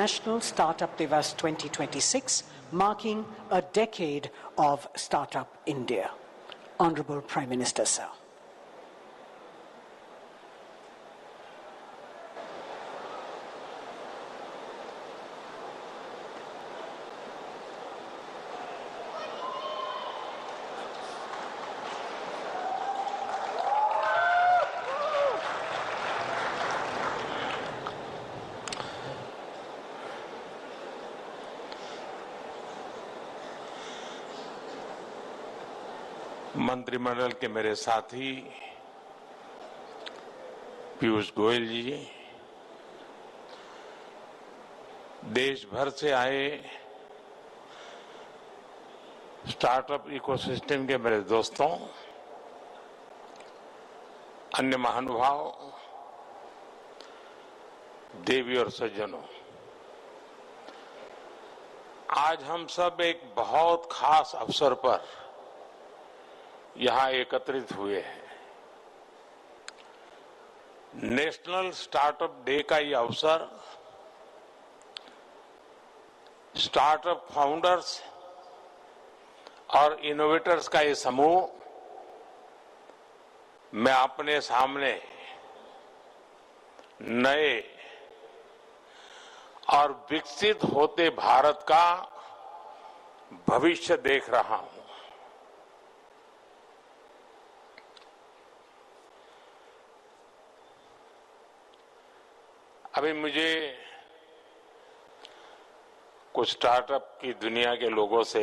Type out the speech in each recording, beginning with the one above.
National Startup Divas 2026, marking a decade of Startup India. Honorable Prime Minister, sir. मंत्रिमंडल के मेरे साथी पीयूष गोयल जी, देश भर से आए स्टार्टअप इकोसिस्टम के मेरे दोस्तों, अन्य महानुभाव, देवी और सज्जनों, आज हम सब एक बहुत खास अवसर पर यहां एकत्रित हुए हैं। नेशनल स्टार्टअप डे का ये अवसर स्टार्टअप फाउंडर्स और इनोवेटर्स का ये समूह मैं अपने सामने नए और विकसित होते भारत का भविष्य देख रहा हूं। अभी मुझे कुछ स्टार्टअप की दुनिया के लोगों से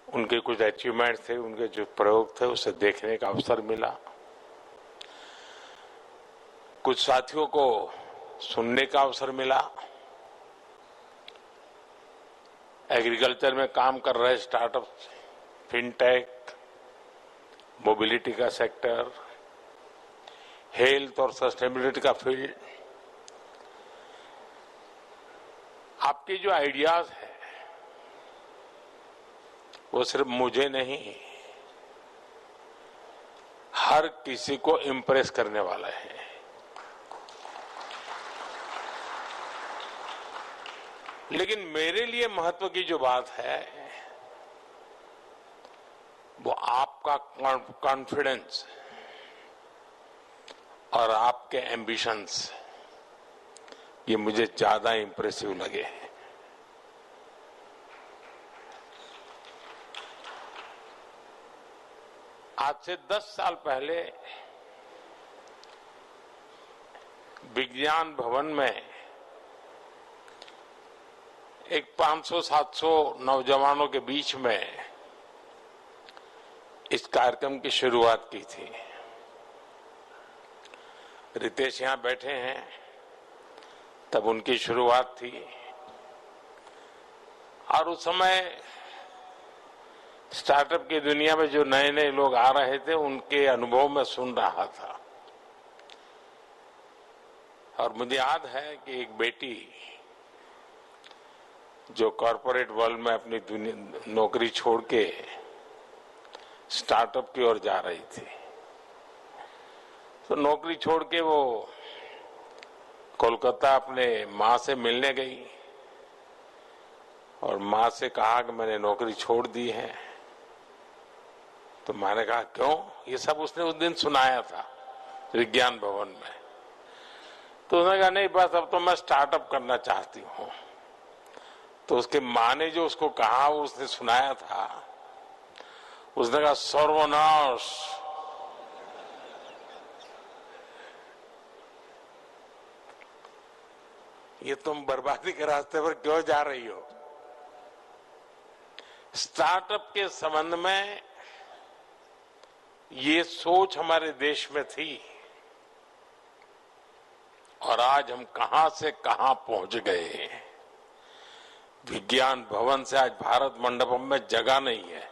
उनके कुछ अचीवमेंट थे, उनके जो प्रयोग थे, उसे देखने का अवसर मिला। कुछ साथियों को सुनने का अवसर मिला। एग्रीकल्चर में काम कर रहे स्टार्टअप, फिनटेक, मोबिलिटी का सेक्टर, हेल्थ और सस्टेनेबिलिटी का फील्ड, आपके जो आइडियाज है वो सिर्फ मुझे नहीं, हर किसी को इम्प्रेस करने वाला है। लेकिन मेरे लिए महत्व की जो बात है वो आपका कॉन्फिडेंस और आपके एम्बिशंस, ये मुझे ज्यादा इंप्रेसिव लगे हैं। आज से 10 साल पहले विज्ञान भवन में एक 500-700 नौजवानों के बीच में इस कार्यक्रम की शुरुआत की थी। रितेश यहां बैठे हैं, तब उनकी शुरुआत थी। और उस समय स्टार्टअप की दुनिया में जो नए नए लोग आ रहे थे, उनके अनुभव में सुन रहा था। और मुझे याद है कि एक बेटी जो कॉरपोरेट वर्ल्ड में अपनी नौकरी छोड़ के स्टार्टअप की ओर जा रही थी, तो नौकरी छोड़ के वो कोलकाता अपने माँ से मिलने गई और माँ से कहा कि मैंने नौकरी छोड़ दी है। तो मैंने कहा क्यों? ये सब उसने उस दिन सुनाया था विज्ञान भवन में। तो उसने कहा नहीं, बस अब तो मैं स्टार्टअप करना चाहती हूँ। तो उसके माँ ने जो उसको कहा वो उसने सुनाया था। उसने कहा सर्वनाश, ये तुम बर्बादी के रास्ते पर क्यों जा रही हो? स्टार्टअप के संबंध में ये सोच हमारे देश में थी और आज हम कहां से कहां पहुंच गए हैं। विज्ञान भवन से आज भारत मंडपम में जगह नहीं है।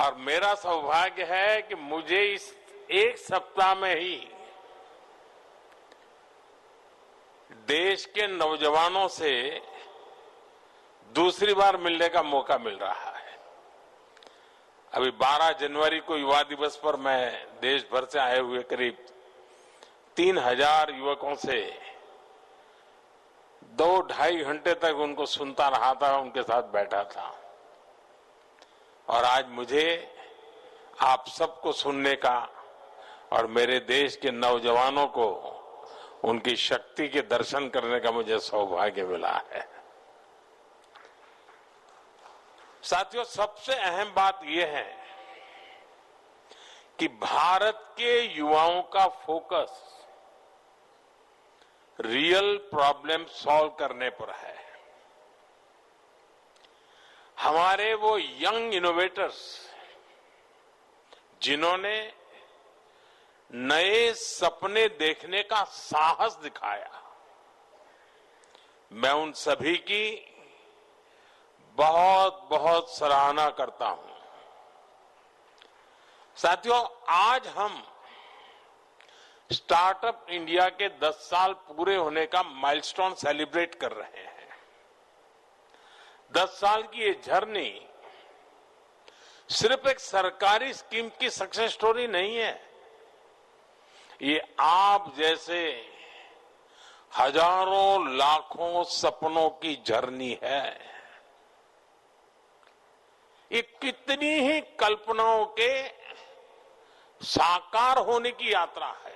और मेरा सौभाग्य है कि मुझे इस एक सप्ताह में ही देश के नौजवानों से दूसरी बार मिलने का मौका मिल रहा है। अभी 12 जनवरी को युवा दिवस पर मैं देश भर से आए हुए करीब 3000 युवकों से 2-2.5 घंटे तक उनको सुनता रहा था, उनके साथ बैठा था। और आज मुझे आप सबको सुनने का और मेरे देश के नौजवानों को उनकी शक्ति के दर्शन करने का मुझे सौभाग्य मिला है। साथियों, सबसे अहम बात यह है कि भारत के युवाओं का फोकस रियल प्रॉब्लम सॉल्व करने पर है। हमारे वो यंग इनोवेटर्स जिन्होंने नए सपने देखने का साहस दिखाया, मैं उन सभी की बहुत बहुत सराहना करता हूं। साथियों, आज हम स्टार्टअप इंडिया के 10 साल पूरे होने का माइलस्टोन सेलिब्रेट कर रहे हैं। 10 साल की ये जर्नी सिर्फ एक सरकारी स्कीम की सक्सेस स्टोरी नहीं है, ये आप जैसे हजारों लाखों सपनों की जर्नी है। ये कितनी ही कल्पनाओं के साकार होने की यात्रा है।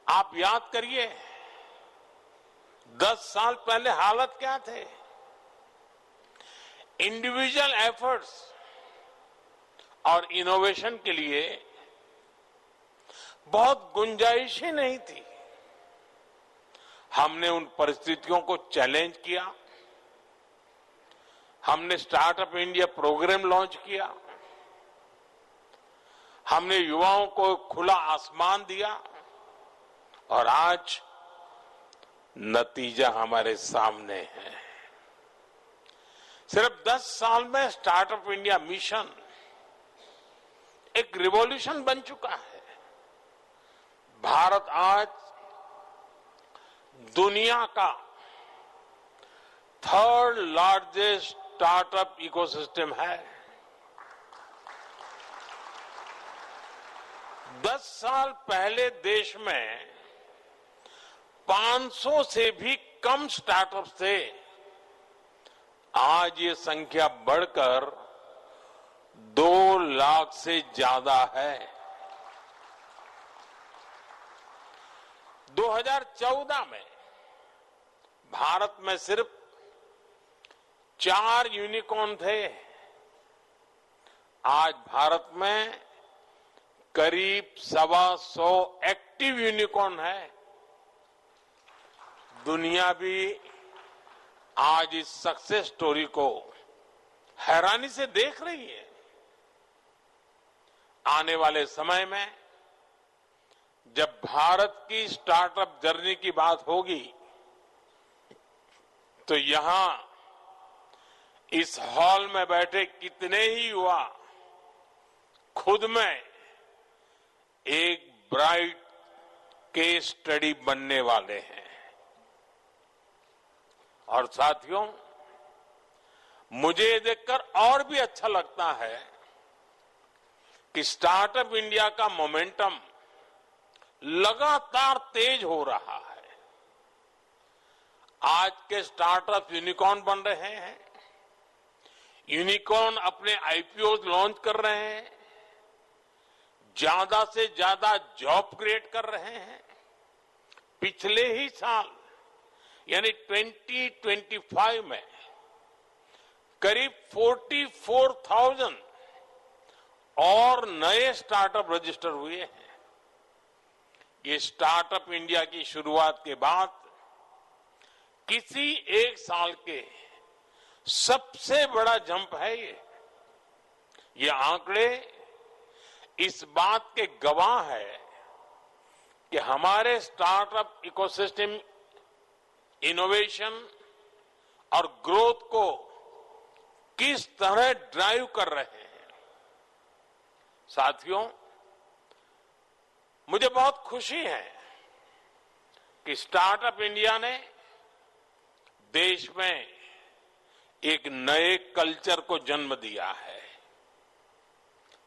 आप याद करिए, 10 साल पहले हालत क्या थे। इंडिविजुअल एफर्ट्स और इनोवेशन के लिए बहुत गुंजाइश ही नहीं थी। हमने उन परिस्थितियों को चैलेंज किया, हमने स्टार्टअप इंडिया प्रोग्राम लॉन्च किया, हमने युवाओं को खुला आसमान दिया और आज नतीजा हमारे सामने है। सिर्फ 10 साल में स्टार्टअप इंडिया मिशन एक रिवॉल्यूशन बन चुका है। भारत आज दुनिया का 3rd लार्जेस्ट स्टार्टअप इकोसिस्टम है। 10 साल पहले देश में 500 से भी कम स्टार्टअप थे, आज ये संख्या बढ़कर 2 लाख से ज्यादा है। 2014 में भारत में सिर्फ 4 यूनिकॉर्न थे, आज भारत में करीब 125 एक्टिव यूनिकॉर्न है। दुनिया भी आज इस सक्सेस स्टोरी को हैरानी से देख रही है। आने वाले समय में जब भारत की स्टार्टअप जर्नी की बात होगी तो यहां इस हॉल में बैठे कितने ही युवा खुद में एक ब्राइट केस स्टडी बनने वाले हैं। और साथियों, मुझे ये देखकर और भी अच्छा लगता है कि स्टार्टअप इंडिया का मोमेंटम लगातार तेज हो रहा है। आज के स्टार्टअप यूनिकॉर्न बन रहे हैं, यूनिकॉर्न अपने आईपीओ लॉन्च कर रहे हैं, ज्यादा से ज्यादा जॉब क्रिएट कर रहे हैं। पिछले ही साल यानी 2025 में करीब 44,000 और नए स्टार्टअप रजिस्टर हुए हैं। ये स्टार्टअप इंडिया की शुरुआत के बाद किसी एक साल के सबसे बड़ा जंप है। ये आंकड़े इस बात के गवाह है कि हमारे स्टार्टअप इकोसिस्टम इनोवेशन और ग्रोथ को किस तरह ड्राइव कर रहे हैं। साथियों, मुझे बहुत खुशी है कि स्टार्टअप इंडिया ने देश में एक नए कल्चर को जन्म दिया है।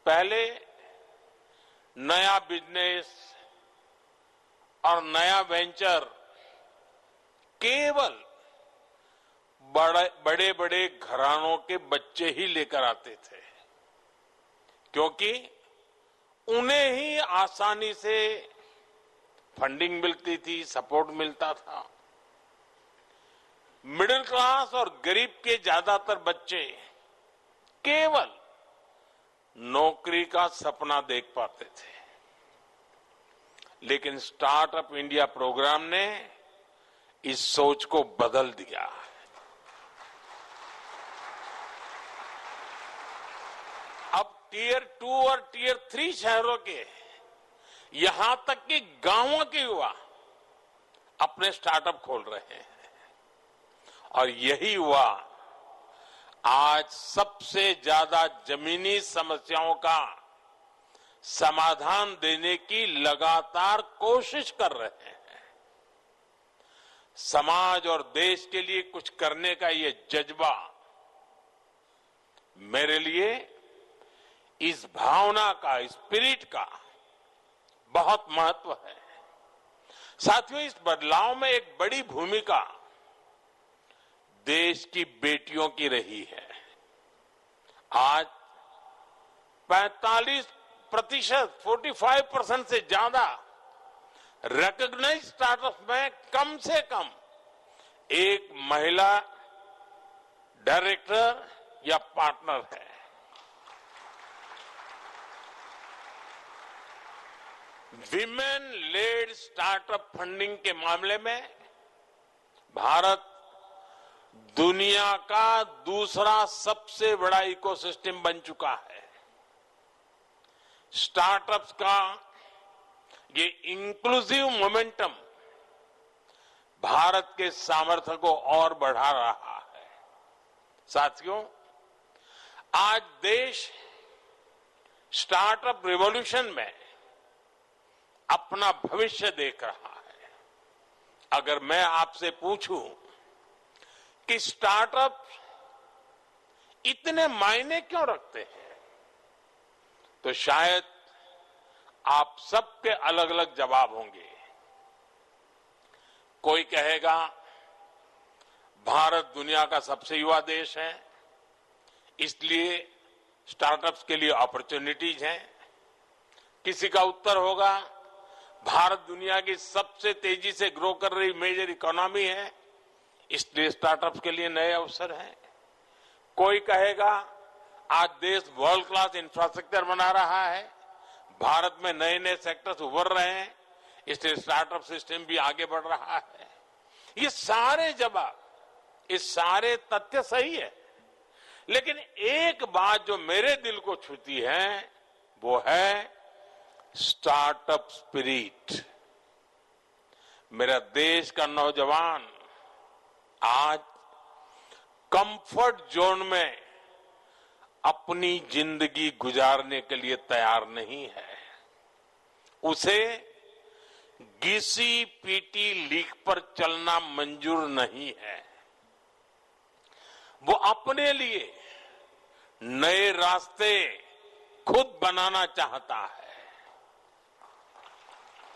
पहले नया बिजनेस और नया वेंचर केवल बड़े बड़े घरानों के बच्चे ही लेकर आते थे, क्योंकि उन्हें ही आसानी से फंडिंग मिलती थी, सपोर्ट मिलता था। मिडिल क्लास और गरीब के ज्यादातर बच्चे केवल नौकरी का सपना देख पाते थे, लेकिन स्टार्टअप इंडिया प्रोग्राम ने इस सोच को बदल दिया। अब टियर 2 और टियर 3 शहरों के, यहां तक कि गांवों के युवा अपने स्टार्टअप खोल रहे हैं, और यही युवा आज सबसे ज्यादा जमीनी समस्याओं का समाधान देने की लगातार कोशिश कर रहे हैं। समाज और देश के लिए कुछ करने का ये जज्बा मेरे लिए इस भावना का, इस स्पिरिट का बहुत महत्व है। साथियों, इस बदलाव में एक बड़ी भूमिका देश की बेटियों की रही है। आज 45% से ज्यादा रिकॉग्नाइज्ड स्टार्टअप में कम से कम एक महिला डायरेक्टर या पार्टनर है। विमेन लेड स्टार्टअप फंडिंग के मामले में भारत दुनिया का दूसरा सबसे बड़ा इकोसिस्टम बन चुका है। स्टार्टअप्स का ये इंक्लूसिव मोमेंटम भारत के सामर्थ्य को और बढ़ा रहा है। साथियों, आज देश स्टार्टअप रिवॉल्यूशन में अपना भविष्य देख रहा है। अगर मैं आपसे पूछूं कि स्टार्टअप इतने मायने क्यों रखते हैं, तो शायद आप सबके अलग अलग जवाब होंगे। कोई कहेगा भारत दुनिया का सबसे युवा देश है, इसलिए स्टार्टअप्स के लिए अपॉर्चुनिटीज हैं। किसी का उत्तर होगा भारत दुनिया की सबसे तेजी से ग्रो कर रही मेजर इकोनॉमी है, इसलिए स्टार्टअप्स के लिए नए अवसर हैं। कोई कहेगा आज देश वर्ल्ड क्लास इंफ्रास्ट्रक्चर बना रहा है, भारत में नए नए सेक्टर्स उभर रहे हैं, इसलिए स्टार्टअप सिस्टम भी आगे बढ़ रहा है। ये सारे जवाब, ये सारे तथ्य सही है, लेकिन एक बात जो मेरे दिल को छूती है वो है स्टार्टअप स्पिरिट। मेरा देश का नौजवान आज कंफर्ट जोन में अपनी जिंदगी गुजारने के लिए तैयार नहीं है। उसे घिसी पीटी लीक पर चलना मंजूर नहीं है। वो अपने लिए नए रास्ते खुद बनाना चाहता है,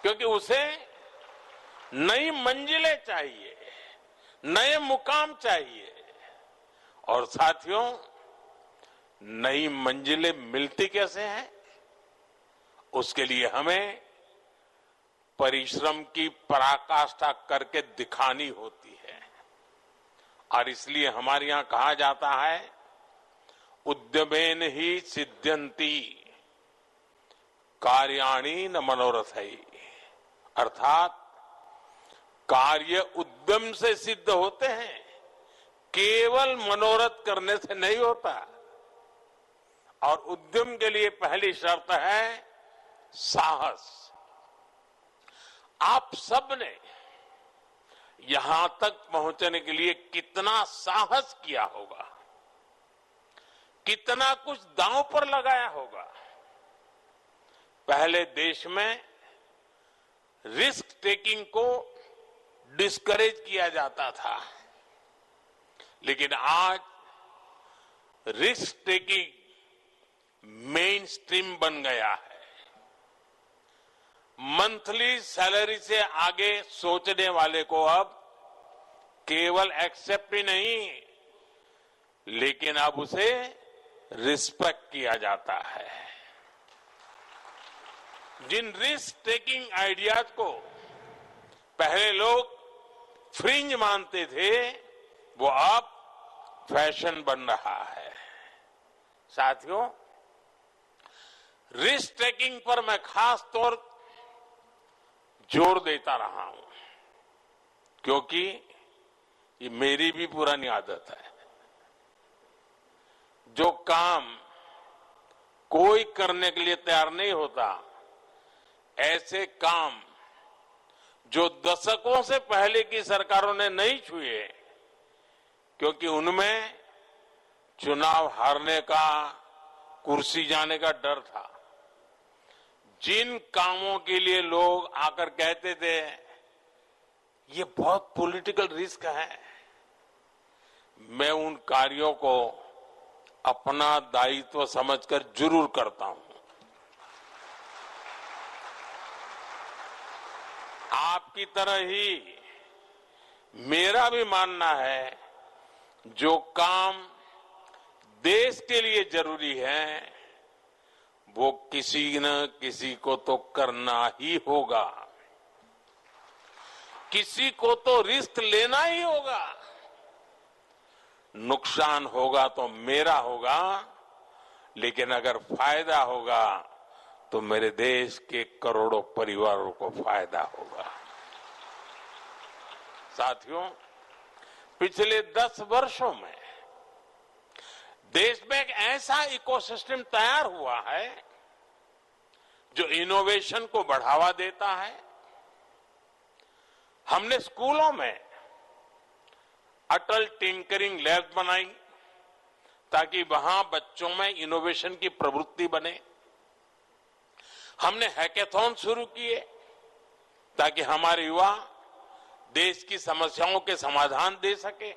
क्योंकि उसे नई मंजिलें चाहिए, नए मुकाम चाहिए। और साथियों, नई मंजिलें मिलती कैसे हैं? उसके लिए हमें परिश्रम की पराकाष्ठा करके दिखानी होती है। और इसलिए हमारे यहां कहा जाता है, उद्यमेन ही सिद्ध्यन्ति कार्याणि न मनोरथै। अर्थात कार्य उद्यम से सिद्ध होते हैं, केवल मनोरथ करने से नहीं होता। और उद्यम के लिए पहली शर्त है साहस। आप सबने यहां तक पहुंचने के लिए कितना साहस किया होगा, कितना कुछ दांव पर लगाया होगा। पहले देश में रिस्क टेकिंग को डिस्करेज किया जाता था, लेकिन आज रिस्क टेकिंग मेन स्ट्रीम बन गया है। मंथली सैलरी से आगे सोचने वाले को अब केवल एक्सेप्ट ही नहीं, लेकिन अब उसे रिस्पेक्ट किया जाता है। जिन रिस्क टेकिंग आइडियाज को पहले लोग फ्रिंज मानते थे, वो अब फैशन बन रहा है। साथियों, रिस्क टेकिंग पर मैं खास तौर जोर देता रहा हूं, क्योंकि ये मेरी भी पुरानी आदत है। जो काम कोई करने के लिए तैयार नहीं होता, ऐसे काम जो दशकों से पहले की सरकारों ने नहीं छुए, क्योंकि उनमें चुनाव हारने का, कुर्सी जाने का डर था। जिन कामों के लिए लोग आकर कहते थे ये बहुत पॉलिटिकल रिस्क है, मैं उन कार्यों को अपना दायित्व समझकर जरूर करता हूं। आपकी तरह ही मेरा भी मानना है, जो काम देश के लिए जरूरी है वो किसी न किसी को तो करना ही होगा, किसी को तो रिस्क लेना ही होगा। नुकसान होगा तो मेरा होगा, लेकिन अगर फायदा होगा तो मेरे देश के करोड़ों परिवारों को फायदा होगा। साथियों, पिछले 10 वर्षों में देश में एक ऐसा इकोसिस्टम तैयार हुआ है जो इनोवेशन को बढ़ावा देता है। हमने स्कूलों में अटल टिंकरिंग लैब बनाई ताकि वहां बच्चों में इनोवेशन की प्रवृत्ति बने। हमने हैकेथॉन शुरू किए ताकि हमारे युवा देश की समस्याओं के समाधान दे सके।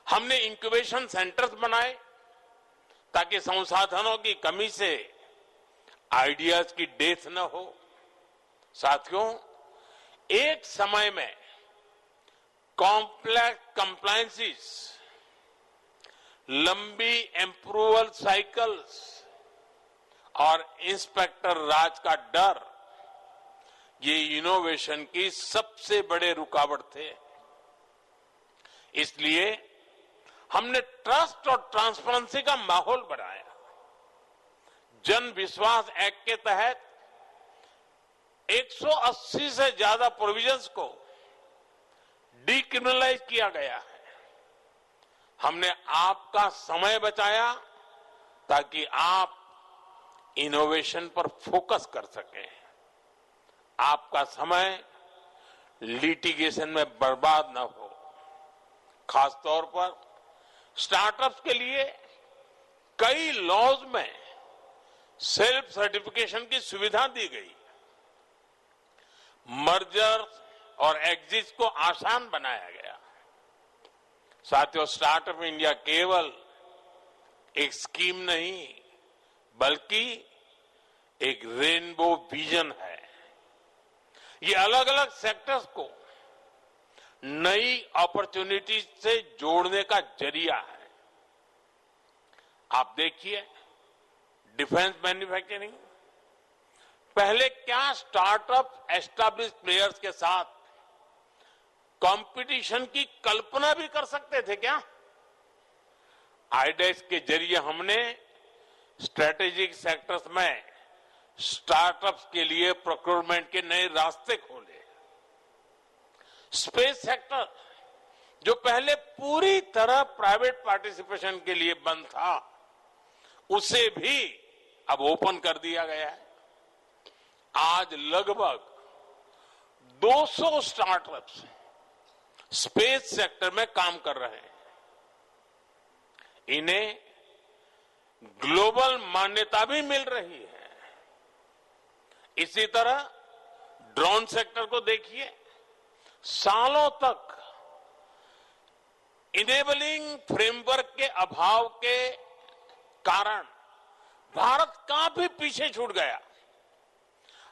हमने इंक्यूबेशन सेंटर्स बनाए ताकि संसाधनों की कमी से आइडियाज की डेथ न हो। साथियों, एक समय में कॉम्प्लेक्स कंप्लायंसेस, लंबी अप्रूवल साइकिल्स और इंस्पेक्टर राज का डर, ये इनोवेशन की सबसे बड़े रुकावट थे। इसलिए हमने ट्रस्ट और ट्रांसपेरेंसी का माहौल बनाया। जन विश्वास एक्ट के तहत 180 से ज्यादा प्रोविजंस को डीक्रिमिनलाइज किया गया है। हमने आपका समय बचाया ताकि आप इनोवेशन पर फोकस कर सकें। आपका समय लिटिगेशन में बर्बाद न हो। खासतौर पर स्टार्टअप्स के लिए कई लॉज में सेल्फ सर्टिफिकेशन की सुविधा दी गई। मर्जर और एग्जिट को आसान बनाया गया। साथियों, स्टार्टअप इंडिया केवल एक स्कीम नहीं, बल्कि एक रेनबो विजन है। ये अलग अलग सेक्टर्स को नई अपॉर्चुनिटी से जोड़ने का जरिया है। आप देखिए, डिफेंस मैन्युफैक्चरिंग, पहले क्या स्टार्टअप एस्टैब्लिश प्लेयर्स के साथ कंपटीशन की कल्पना भी कर सकते थे क्या? आईडेक्स के जरिए हमने स्ट्रेटेजिक सेक्टर्स में स्टार्टअप्स के लिए प्रोक्योरमेंट के नए रास्ते खोले। स्पेस सेक्टर, जो पहले पूरी तरह प्राइवेट पार्टिसिपेशन के लिए बंद था, उसे भी अब ओपन कर दिया गया है। आज लगभग 200 स्टार्टअप्स स्पेस सेक्टर में काम कर रहे हैं। इन्हें ग्लोबल मान्यता भी मिल रही है। इसी तरह ड्रोन सेक्टर को देखिए, सालों तक इनेबलिंग फ्रेमवर्क के अभाव के कारण भारत काफी पीछे छूट गया।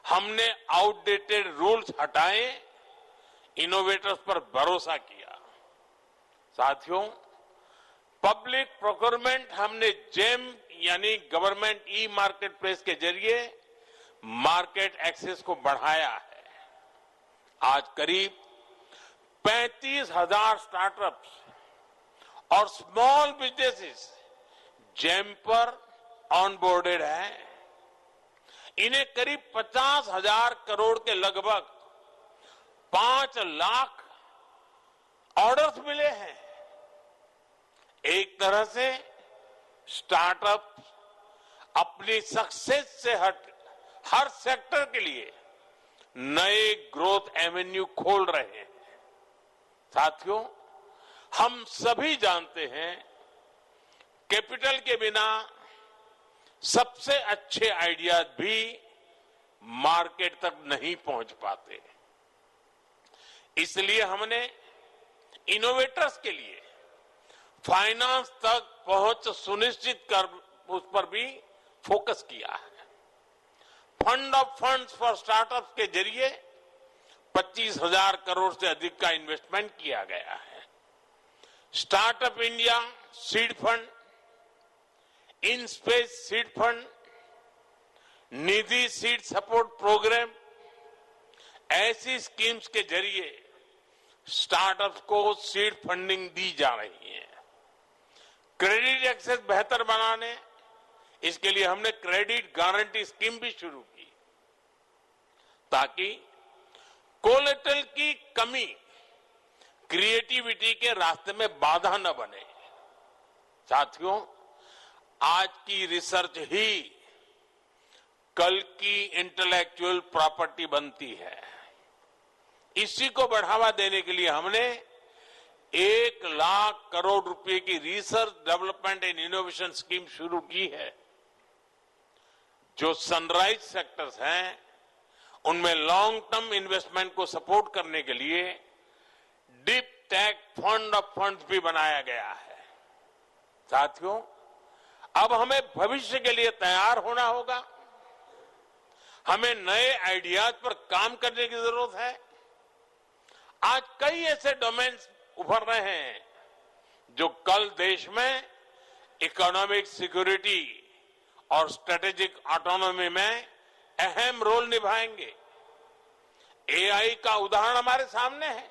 हमने आउटडेटेड रूल्स हटाए, इनोवेटर्स पर भरोसा किया। साथियों, पब्लिक प्रोक्योरमेंट हमने जेम यानी गवर्नमेंट ई मार्केट प्लेस के जरिए मार्केट एक्सेस को बढ़ाया है। आज करीब 35,000 स्टार्टअप्स और स्मॉल बिजनेसेस जेम पर ऑनबोर्डेड हैं। इन्हें करीब 50,000 करोड़ के लगभग 5 लाख ऑर्डर्स मिले हैं। एक तरह से स्टार्टअप अपनी सक्सेस से हर सेक्टर के लिए नए ग्रोथ एवेन्यू खोल रहे हैं। साथियों, हम सभी जानते हैं कैपिटल के बिना सबसे अच्छे आइडियाज भी मार्केट तक नहीं पहुंच पाते। इसलिए हमने इनोवेटर्स के लिए फाइनेंस तक पहुंच सुनिश्चित कर उस पर भी फोकस किया है। Fund of funds for startups के जरिए 25,000 करोड़ से अधिक का इन्वेस्टमेंट किया गया है। Startup India seed fund, in space seed fund, Nidhi seed support program, ऐसी स्कीम्स के जरिए स्टार्टअप्स को सीड फंडिंग दी जा रही है। क्रेडिट एक्सेस बेहतर बनाने, इसके लिए हमने क्रेडिट गारंटी स्कीम भी शुरू की ताकि कोलेटरल की कमी क्रिएटिविटी के रास्ते में बाधा न बने। साथियों, आज की रिसर्च ही कल की इंटेलेक्चुअल प्रॉपर्टी बनती है। इसी को बढ़ावा देने के लिए हमने 1 लाख करोड़ रुपए की research development and innovation scheme शुरू की है। जो सनराइज सेक्टर्स हैं, उनमें लॉन्ग टर्म इन्वेस्टमेंट को सपोर्ट करने के लिए deep tech fund of funds भी बनाया गया है। साथियों, अब हमें भविष्य के लिए तैयार होना होगा। हमें नए आइडियाज पर काम करने की जरूरत है। आज कई ऐसे डोमेन्स उभर रहे हैं जो कल देश में इकोनॉमिक सिक्योरिटी और स्ट्रेटेजिक ऑटोनॉमी में अहम रोल निभाएंगे। एआई का उदाहरण हमारे सामने है।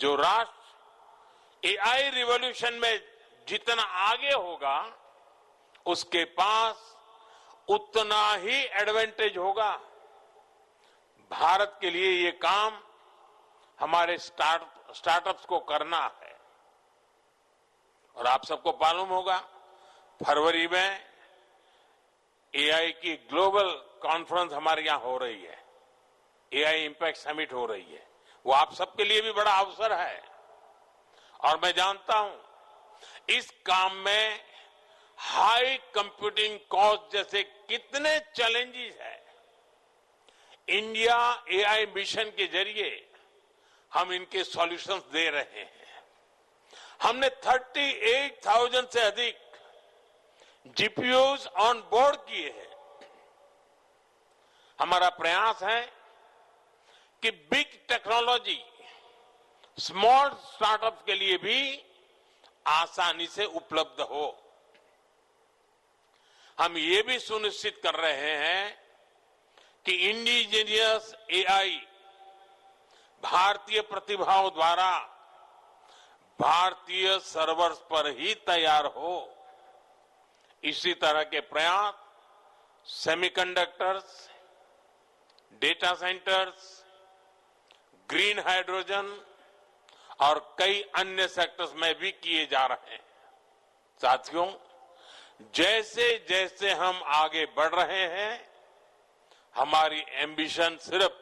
जो राष्ट्र एआई रिवॉल्यूशन में जितना आगे होगा, उसके पास उतना ही एडवांटेज होगा। भारत के लिए ये काम हमारे स्टार्टअप्स को करना है। और आप सबको मालूम होगा, फरवरी में एआई की ग्लोबल कॉन्फ्रेंस हमारे यहां हो रही है। एआई इंपैक्ट समिट हो रही है। वो आप सबके लिए भी बड़ा अवसर है। और मैं जानता हूं इस काम में हाई कंप्यूटिंग कॉस्ट जैसे कितने चैलेंजेस हैं। इंडिया एआई मिशन के जरिए हम इनके सॉल्यूशंस दे रहे हैं। हमने 38,000 से अधिक जीपीयूज ऑन बोर्ड किए हैं। हमारा प्रयास है कि बिग टेक्नोलॉजी स्मॉल स्टार्टअप्स के लिए भी आसानी से उपलब्ध हो। हम ये भी सुनिश्चित कर रहे हैं कि इंडिजीनियस एआई भारतीय प्रतिभाओं द्वारा भारतीय सर्वर्स पर ही तैयार हो। इसी तरह के प्रयास semiconductors, data centres, green hydrogen और कई अन्य सेक्टर्स में भी किए जा रहे हैं। साथियों, जैसे जैसे हम आगे बढ़ रहे हैं, हमारी एम्बिशन सिर्फ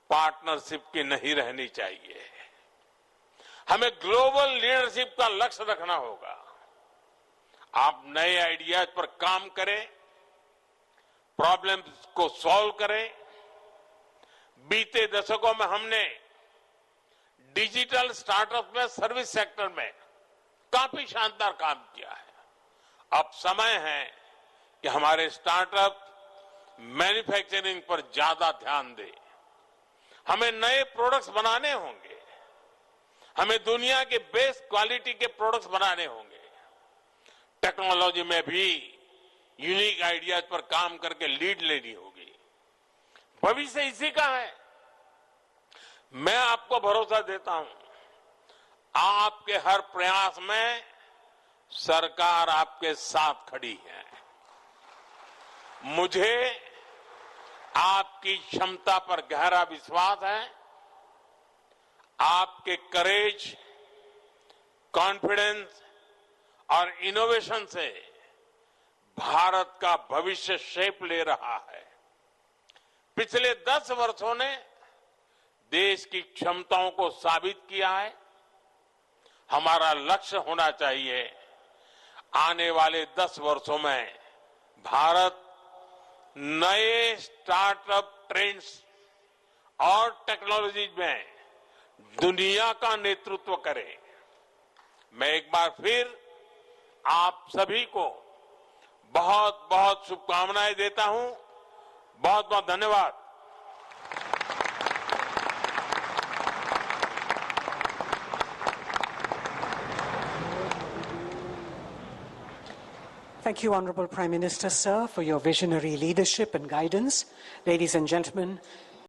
पार्टनरशिप की नहीं रहनी चाहिए। हमें ग्लोबल लीडरशिप का लक्ष्य रखना होगा। आप नए आइडियाज पर काम करें, प्रॉब्लम्स को सॉल्व करें। बीते दशकों में हमने डिजिटल स्टार्टअप में, सर्विस सेक्टर में काफी शानदार काम किया है। अब समय है कि हमारे स्टार्टअप मैन्युफैक्चरिंग पर ज्यादा ध्यान दें। हमें नए प्रोडक्ट्स बनाने होंगे, हमें दुनिया के बेस्ट क्वालिटी के प्रोडक्ट्स बनाने होंगे। टेक्नोलॉजी में भी यूनिक आइडियाज पर काम करके लीड लेनी होगी। भविष्य इसी का है। मैं आपको भरोसा देता हूं, आपके हर प्रयास में सरकार आपके साथ खड़ी है। मुझे आपकी क्षमता पर गहरा विश्वास है। आपके करेज, कॉन्फिडेंस और इनोवेशन से भारत का भविष्य शेप ले रहा है। पिछले 10 वर्षों ने देश की क्षमताओं को साबित किया है। हमारा लक्ष्य होना चाहिए, आने वाले 10 वर्षों में भारत नए स्टार्टअप ट्रेंड्स और टेक्नोलॉजी में दुनिया का नेतृत्व करे। मैं एक बार फिर आप सभी को बहुत बहुत शुभकामनाएं देता हूं। बहुत बहुत धन्यवाद। Thank you, Honourable Prime Minister, sir, for your visionary leadership and guidance. Ladies and gentlemen,